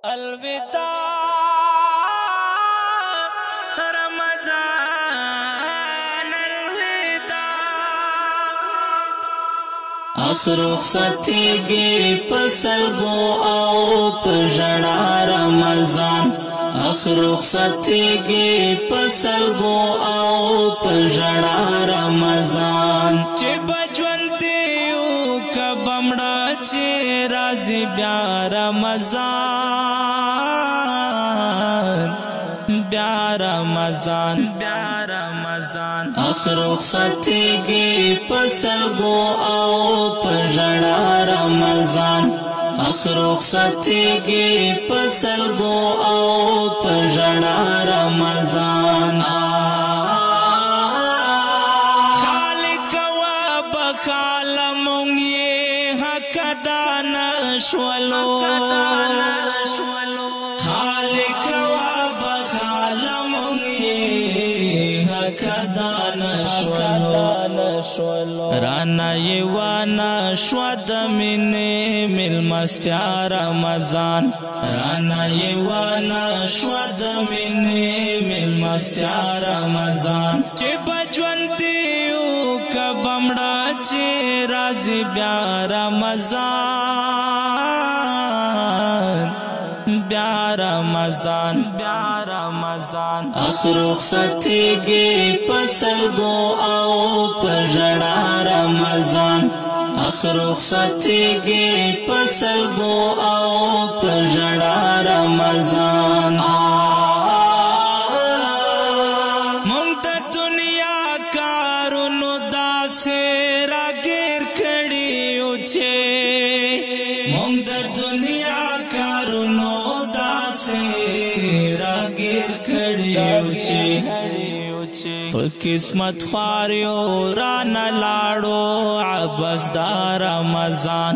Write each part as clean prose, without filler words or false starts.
अलविदा रमजान अलविदा रुखसतीगी पसलगो आओ पजड़ा रमजान रुखसतीगी पसलगो आओ पजड़ा रमजान चे बजवंतियो कबमड़ा चे राजी ब्या रमजान ब्या रमजान ब्या रमजान रुखसतीगी पसलगो आओ पजड़ा रमजान रुखसतीगी पसलगो आओ पजड़ा रमजान खालिक व बखाल मुंगे हकदा नशवलो खालिक व बखाल मुंगे हकदा नशवलो राना ये वाना श्वद मिने मिल मस्त्या रमजान राना ये वाना श्वद मिने मिल मस्त्या रमजान चे बजवंतियो कबमड़ा चे राजी ब्या रमजान ब्या रमजान ब्या रमजान रुखसतीगी पसलगो आओ पजड़ा रमजान रुखसतीगी पसलगो आओ पजड़ा रमजान मुंग दुनिया कारुनो दासे रागिर खड़ी उछे मुंग दुनिया कारुनो दासे रागिर खड़ी उछे किस्मत ख्वारियो राना लाड़ो अबसदार रमजान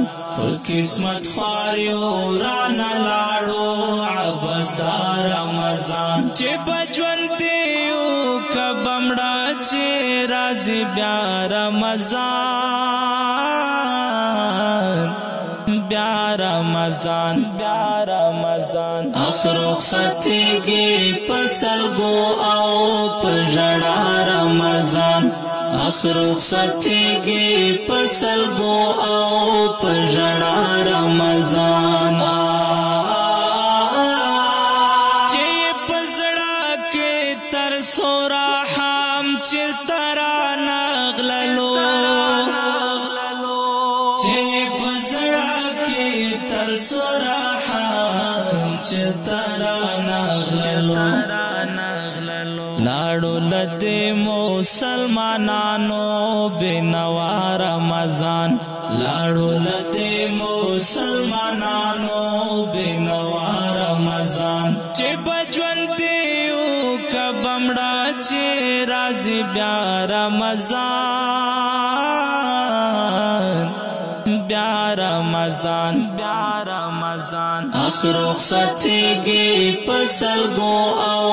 किस्मत ख्वारियो राना लाड़ो अबसदार रमजान चे बजवंतियो कबमड़ा चे राजी ब्या रमजान ब्या रमजान ब्या रमजान रुखसतीगी पसलगो आओ पजड़ा रमजान रुखसतीगी पसलगो आओ पजड़ा रमजान चे पजड़ा के तरसोरा हम चिरतरा नगललो चे पजड़ा के तरसोरा हम चिरतरा नगललो लाड़ो लदे मुसलमानानो बेनवा रमजान लाड़ो लदे मुसलमानानो बेनवा रमजान चे बजवंतियो कबमड़ा चे राजी ब्या रमजान ब्या रमजान ब्या रमजान रुखसतीगी पसलगो आओ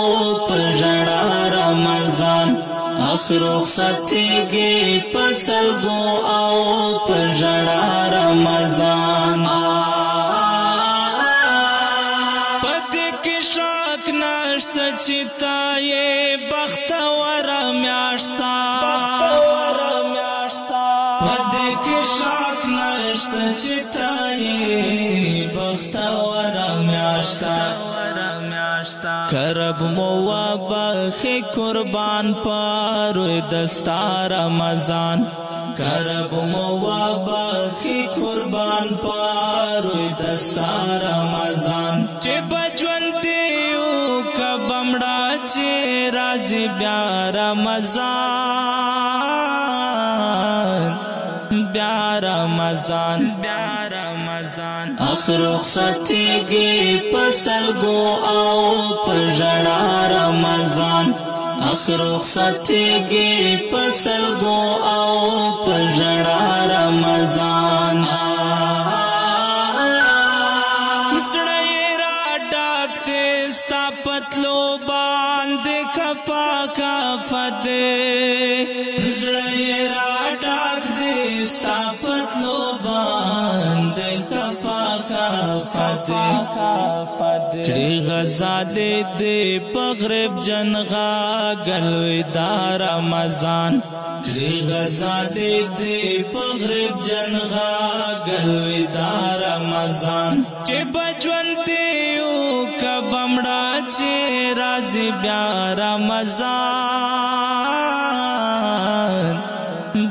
पजड़ा रमजान रुखसतीगी पसलगो आओ पजड़ा रमजान पति की शाख नष्ट चिता ये बख्तवर म्याश्ता पति की शाख नष्ट चिता ये बख्तवर म्याश्ता करब मोवा बखे कुर्बान पर दस्ता रमजान करब मोवा बखे कुर्बान पर दस्ता रमजान चे बजवंतियो कबमड़ा चे राजी ब्या रमजान ब्या रमजान ब्या रमजान रुखसतीगी पसलगो आओ पजड़ा रमजान रुखसतीगी पसलगो आओ पजड़ा रमजान सड़ेरा डाकते स्ता पतलो बांध खपा का फदे सड़ेरा डाकते स्ता पतलो बांध खपा का کړي غزالې دې پغرب جنغا ګلودا رمضان کړي غزالې دې پغرب جنغا ګلودا رمضان چې بچون دیو کبمړه چې راځي بیا رمضان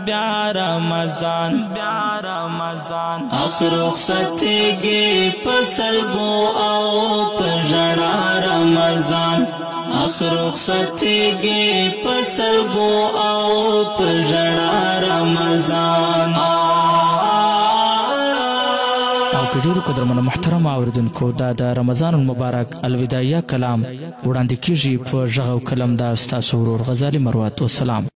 بیا رمضان اخر رخصتیږي پسلګو او پژړا رمضان اخر رخصتیږي پسلګو او پژړا رمضان. او کډیرو قدرمنو محترم اوریدونکو دا د رمضان المبارک الوداعیه کلام وړاندې کیږي په ژغ او کلم دا استاد ورور غزالی مروت. والسلام.